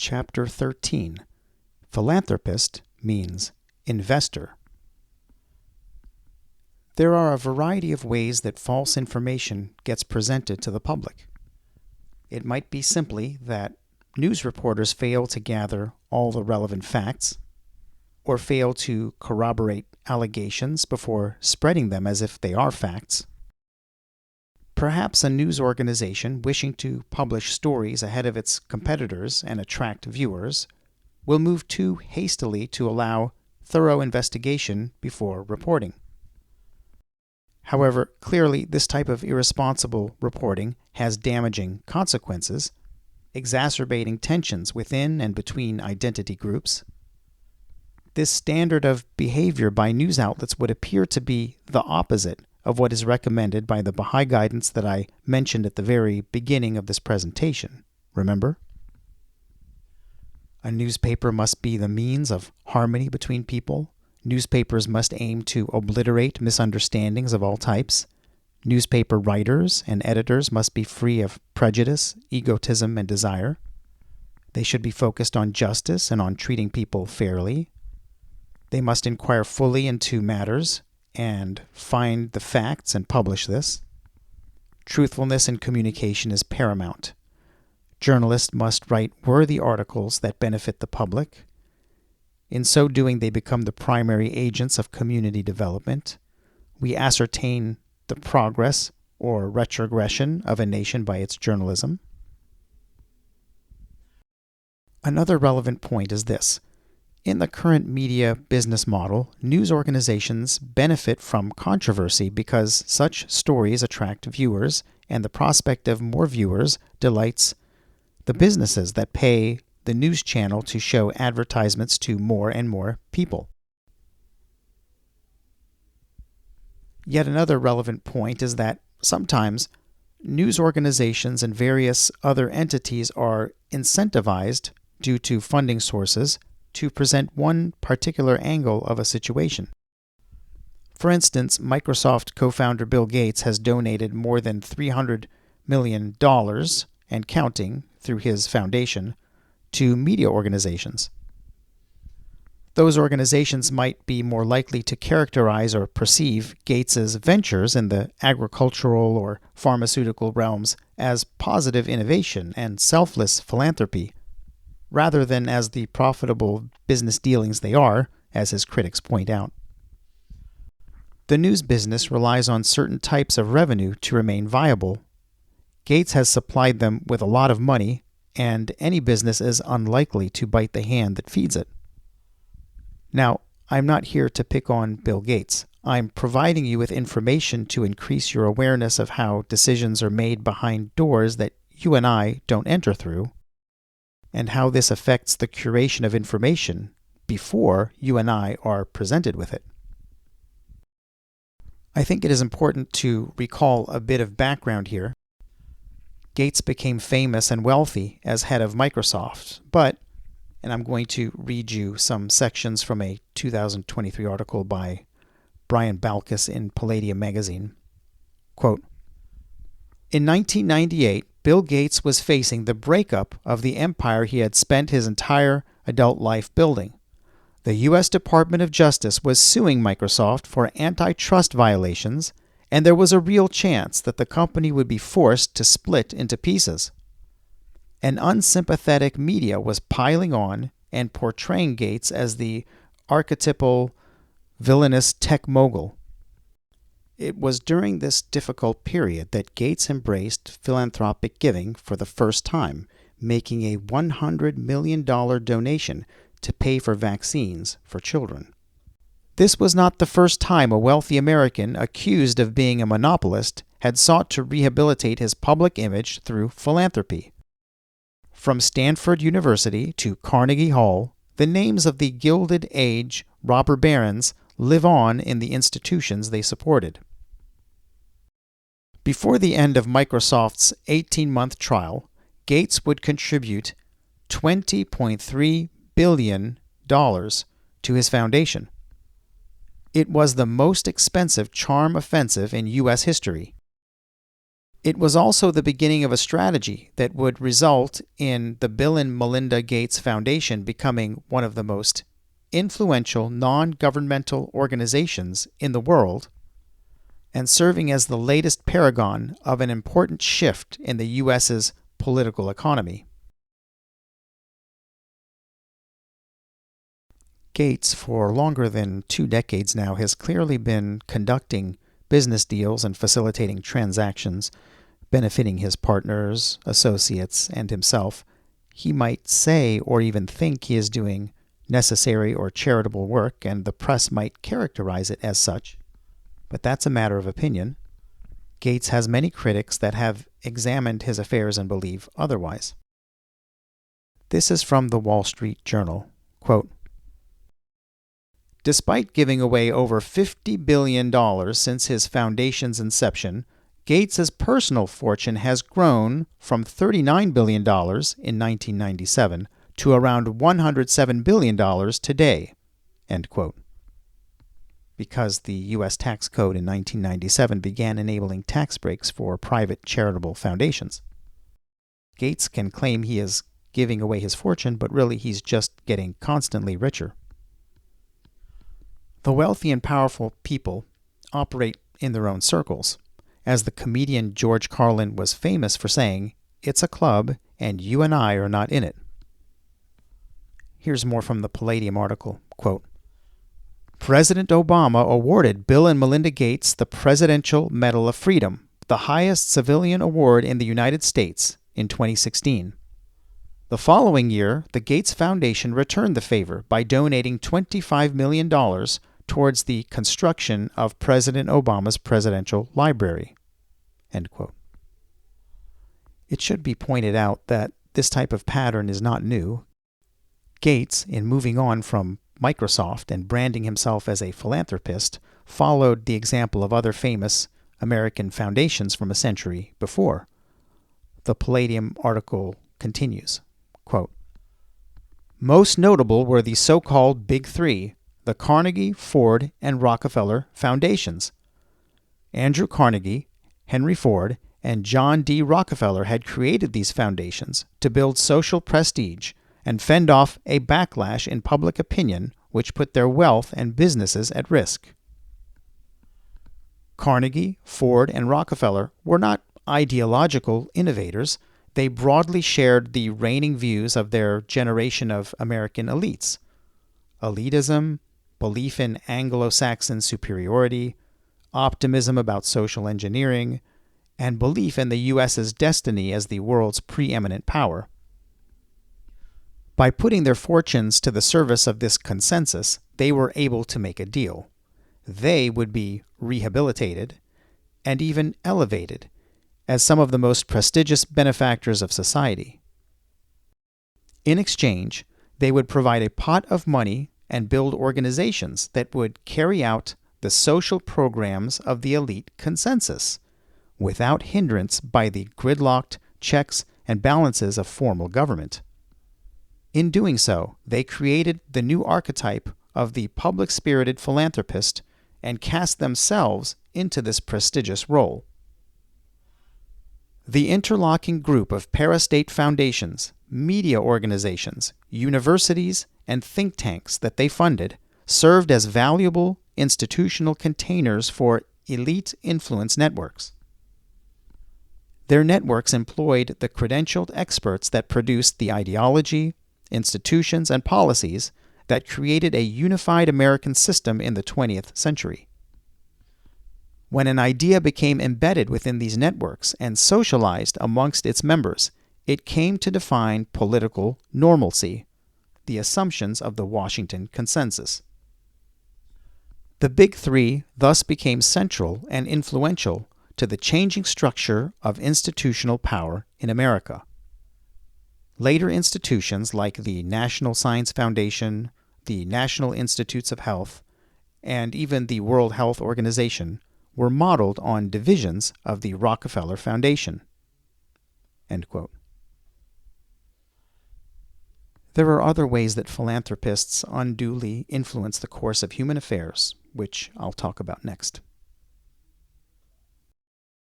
Chapter 13. Philanthropist means investor. There are a variety of ways that false information gets presented to the public. It might be simply that news reporters fail to gather all the relevant facts, or fail to corroborate allegations before spreading them as if they are facts. Perhaps a news organization wishing to publish stories ahead of its competitors and attract viewers will move too hastily to allow thorough investigation before reporting. However, clearly this type of irresponsible reporting has damaging consequences, exacerbating tensions within and between identity groups. This standard of behavior by news outlets would appear to be the opposite of what is recommended by the Baha'i guidance that I mentioned at the very beginning of this presentation. Remember? A newspaper must be the means of harmony between people. Newspapers must aim to obliterate misunderstandings of all types. Newspaper writers and editors must be free of prejudice, egotism, and desire. They should be focused on justice and on treating people fairly. They must inquire fully into matters and find the facts and publish this. Truthfulness in communication is paramount. Journalists must write worthy articles that benefit the public. In so doing, they become the primary agents of community development. We ascertain the progress or retrogression of a nation by its journalism. Another relevant point is this. In the current media business model, news organizations benefit from controversy because such stories attract viewers, and the prospect of more viewers delights the businesses that pay the news channel to show advertisements to more and more people. Yet another relevant point is that sometimes news organizations and various other entities are incentivized due to funding sources to present one particular angle of a situation. For instance, Microsoft co-founder Bill Gates has donated more than $300 million and counting through his foundation to media organizations. Those organizations might be more likely to characterize or perceive Gates's ventures in the agricultural or pharmaceutical realms as positive innovation and selfless philanthropy, rather than as the profitable business dealings they are, as his critics point out. The news business relies on certain types of revenue to remain viable. Gates has supplied them with a lot of money, and any business is unlikely to bite the hand that feeds it. Now, I'm not here to pick on Bill Gates. I'm providing you with information to increase your awareness of how decisions are made behind doors that you and I don't enter through, and how this affects the curation of information before you and I are presented with it. I think it is important to recall a bit of background here. Gates became famous and wealthy as head of Microsoft, but, and I'm going to read you some sections from a 2023 article by Brian Balkis in Palladium magazine. Quote, in 1998, Bill Gates was facing the breakup of the empire he had spent his entire adult life building. The U.S. Department of Justice was suing Microsoft for antitrust violations, and there was a real chance that the company would be forced to split into pieces. An unsympathetic media was piling on and portraying Gates as the archetypal villainous tech mogul. It was during this difficult period that Gates embraced philanthropic giving for the first time, making a $100 million donation to pay for vaccines for children. This was not the first time a wealthy American accused of being a monopolist had sought to rehabilitate his public image through philanthropy. From Stanford University to Carnegie Hall, the names of the Gilded Age robber barons live on in the institutions they supported. Before the end of Microsoft's 18-month trial, Gates would contribute $20.3 billion to his foundation. It was the most expensive charm offensive in U.S. history. It was also the beginning of a strategy that would result in the Bill and Melinda Gates Foundation becoming one of the most influential non-governmental organizations in the world and serving as the latest paragon of an important shift in the U.S.'s political economy. Gates, for longer than 2 decades now, has clearly been conducting business deals and facilitating transactions benefiting his partners, associates, and himself. He might say or even think he is doing necessary or charitable work, and the press might characterize it as such, but that's a matter of opinion. Gates has many critics that have examined his affairs and believe otherwise. This is from the Wall Street Journal. Quote, despite giving away over $50 billion since his foundation's inception, Gates's personal fortune has grown from $39 billion in 1997 to around $107 billion today. End quote. Because the U.S. tax code in 1997 began enabling tax breaks for private charitable foundations. Gates can claim he is giving away his fortune, but really he's just getting constantly richer. The wealthy and powerful people operate in their own circles. As the comedian George Carlin was famous for saying, it's a club and you and I are not in it. Here's more from the Palladium article. Quote, President Obama awarded Bill and Melinda Gates the Presidential Medal of Freedom, the highest civilian award in the United States, in 2016. The following year, the Gates Foundation returned the favor by donating $25 million towards the construction of President Obama's presidential library. End quote. It should be pointed out that this type of pattern is not new. Gates, in moving on from Microsoft and branding himself as a philanthropist, followed the example of other famous American foundations from a century before. The Palladium article continues, quote, most notable were the so-called Big Three, the Carnegie, Ford, and Rockefeller foundations. Andrew Carnegie, Henry Ford, and John D. Rockefeller had created these foundations to build social prestige and fend off a backlash in public opinion which put their wealth and businesses at risk. Carnegie, Ford, and Rockefeller were not ideological innovators. They broadly shared the reigning views of their generation of American elites. Elitism, belief in Anglo-Saxon superiority, optimism about social engineering, and belief in the U.S.'s destiny as the world's preeminent power. By putting their fortunes to the service of this consensus, they were able to make a deal. They would be rehabilitated and even elevated as some of the most prestigious benefactors of society. In exchange, they would provide a pot of money and build organizations that would carry out the social programs of the elite consensus, without hindrance by the gridlocked checks and balances of formal government. In doing so, they created the new archetype of the public-spirited philanthropist and cast themselves into this prestigious role. The interlocking group of parastate foundations, media organizations, universities, and think tanks that they funded served as valuable institutional containers for elite influence networks. Their networks employed the credentialed experts that produced the ideology, institutions, and policies that created a unified American system in the 20th century. When an idea became embedded within these networks and socialized amongst its members, it came to define political normalcy, the assumptions of the Washington Consensus. The Big Three thus became central and influential to the changing structure of institutional power in America. Later institutions like the National Science Foundation, the National Institutes of Health, and even the World Health Organization were modeled on divisions of the Rockefeller Foundation. End quote. There are other ways that philanthropists unduly influence the course of human affairs, which I'll talk about next.